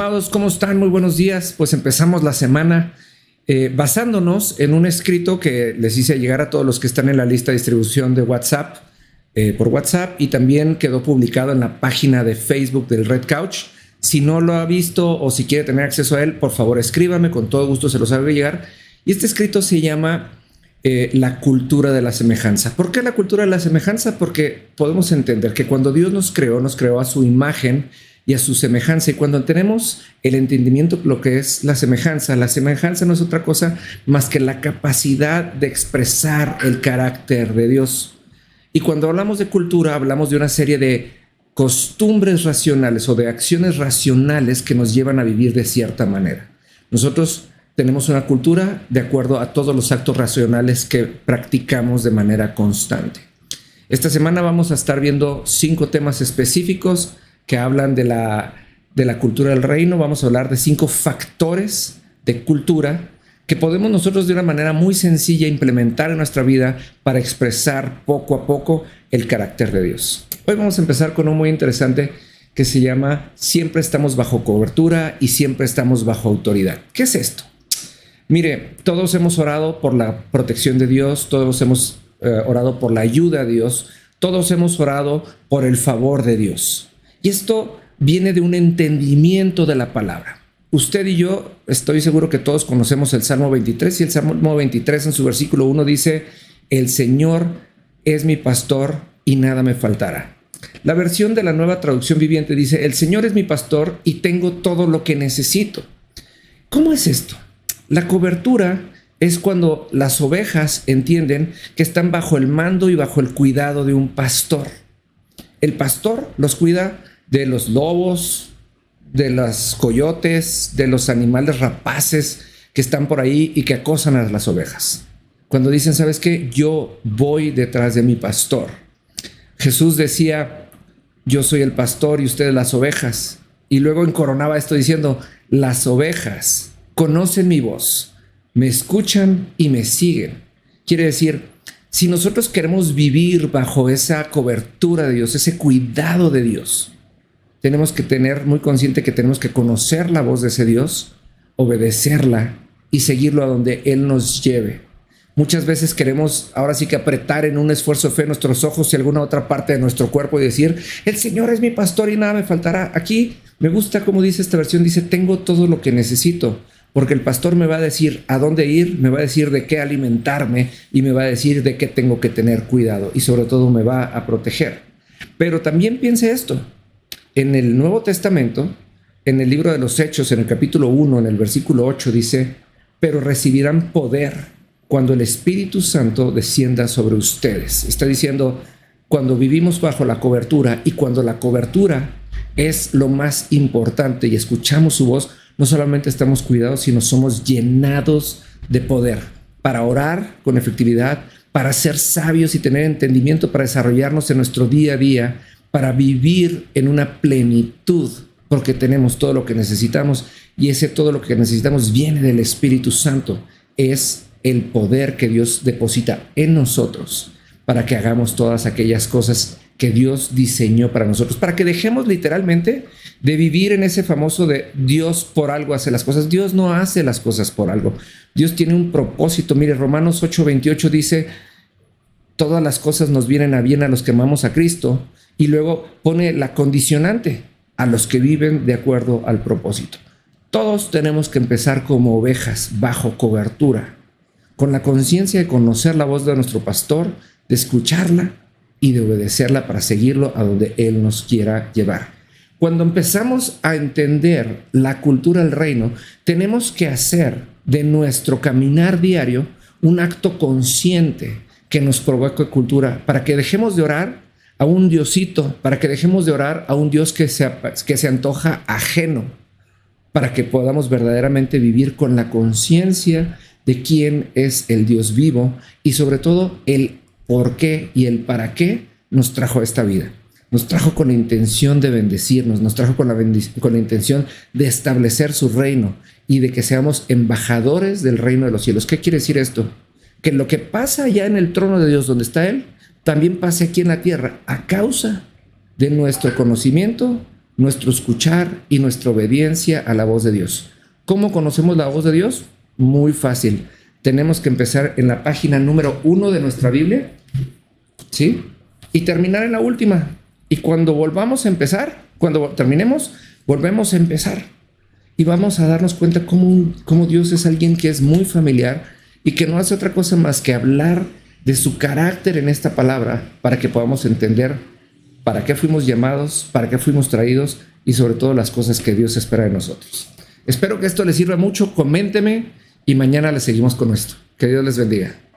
Amados, ¿cómo están? Muy buenos días. Pues empezamos la semana basándonos en un escrito que les hice llegar a todos los que están en la lista de distribución de WhatsApp, por WhatsApp, y también quedó publicado en la página de Facebook del Red Couch. Si no lo ha visto o si quiere tener acceso a él, por favor escríbame, con todo gusto se los hago llegar. Y este escrito se llama la cultura de la semejanza. ¿Por qué la cultura de la semejanza? Porque podemos entender que cuando Dios nos creó a su imagen y a su semejanza, y cuando tenemos el entendimiento de lo que es la semejanza no es otra cosa más que la capacidad de expresar el carácter de Dios. Y cuando hablamos de cultura, hablamos de una serie de costumbres racionales o de acciones racionales que nos llevan a vivir de cierta manera. Nosotros tenemos una cultura de acuerdo a todos los actos racionales que practicamos de manera constante. Esta semana vamos a estar viendo 5 temas específicos que hablan de la cultura del reino. Vamos a hablar de 5 factores de cultura que podemos nosotros de una manera muy sencilla implementar en nuestra vida para expresar poco a poco el carácter de Dios. Hoy vamos a empezar con uno muy interesante que se llama siempre estamos bajo cobertura y siempre estamos bajo autoridad. ¿Qué es esto? Mire, todos hemos orado por la protección de Dios, todos hemos orado por la ayuda de Dios, todos hemos orado por el favor de Dios. Y esto viene de un entendimiento de la palabra. Usted y yo, estoy seguro que todos conocemos el Salmo 23, y el Salmo 23 en su versículo 1 dice: el Señor es mi pastor y nada me faltará. La versión de la Nueva Traducción Viviente dice: el Señor es mi pastor y tengo todo lo que necesito. ¿Cómo es esto? La cobertura es cuando las ovejas entienden que están bajo el mando y bajo el cuidado de un pastor. El pastor los cuida de los lobos, de los coyotes, de los animales rapaces que están por ahí y que acosan a las ovejas. Cuando dicen, ¿sabes qué? Yo voy detrás de mi pastor. Jesús decía: yo soy el pastor y ustedes las ovejas. Y luego encoronaba esto diciendo: las ovejas conocen mi voz, me escuchan y me siguen. Quiere decir, si nosotros queremos vivir bajo esa cobertura de Dios, ese cuidado de Dios, tenemos que tener muy consciente que tenemos que conocer la voz de ese Dios, obedecerla y seguirlo a donde Él nos lleve. Muchas veces queremos ahora sí que apretar en un esfuerzo de fe nuestros ojos y alguna otra parte de nuestro cuerpo y decir: el Señor es mi pastor y nada me faltará. Aquí me gusta como dice esta versión, dice: tengo todo lo que necesito. Porque el pastor me va a decir a dónde ir, me va a decir de qué alimentarme y me va a decir de qué tengo que tener cuidado, y sobre todo me va a proteger. Pero también piense esto: en el Nuevo Testamento, en el libro de los Hechos, en el capítulo 1, en el versículo 8 dice: pero recibirán poder cuando el Espíritu Santo descienda sobre ustedes. Está diciendo, cuando vivimos bajo la cobertura y cuando la cobertura es lo más importante y escuchamos su voz, no solamente estamos cuidados, sino somos llenados de poder para orar con efectividad, para ser sabios y tener entendimiento, para desarrollarnos en nuestro día a día, para vivir en una plenitud, porque tenemos todo lo que necesitamos, y ese todo lo que necesitamos viene del Espíritu Santo. Es el poder que Dios deposita en nosotros para que hagamos todas aquellas cosas que Dios diseñó para nosotros, para que dejemos literalmente de vivir en ese famoso de Dios por algo hace las cosas. Dios no hace las cosas por algo. Dios tiene un propósito. Mire, Romanos 8:28 dice: todas las cosas nos vienen a bien a los que amamos a Cristo, y luego pone la condicionante: a los que viven de acuerdo al propósito. Todos tenemos que empezar como ovejas bajo cobertura, con la conciencia de conocer la voz de nuestro pastor, de escucharla y de obedecerla para seguirlo a donde Él nos quiera llevar. Cuando empezamos a entender la cultura del reino, tenemos que hacer de nuestro caminar diario un acto consciente que nos provoque cultura, para que dejemos de orar a un diosito, para que dejemos de orar a un Dios que se antoja ajeno, para que podamos verdaderamente vivir con la conciencia de quién es el Dios vivo y sobre todo el por qué y el para qué nos trajo a esta vida. Nos trajo con la intención de bendecirnos, nos trajo con la intención de establecer su reino y de que seamos embajadores del reino de los cielos. ¿Qué quiere decir esto? Que lo que pasa allá en el trono de Dios donde está Él, también pase aquí en la tierra a causa de nuestro conocimiento nuestro escuchar y nuestra obediencia a la voz de Dios. ¿Cómo conocemos la voz de Dios? Muy fácil. Tenemos que empezar en la página número 1 de nuestra Biblia, ¿sí? Y terminar en la última. Y cuando volvamos a empezar, cuando terminemos, volvemos a empezar. Y vamos a darnos cuenta cómo Dios es alguien que es muy familiar y que no hace otra cosa más que hablar de su carácter en esta palabra para que podamos entender para qué fuimos llamados, para qué fuimos traídos y sobre todo las cosas que Dios espera de nosotros. Espero que esto les sirva mucho. Coménteme y mañana les seguimos con esto. Que Dios les bendiga.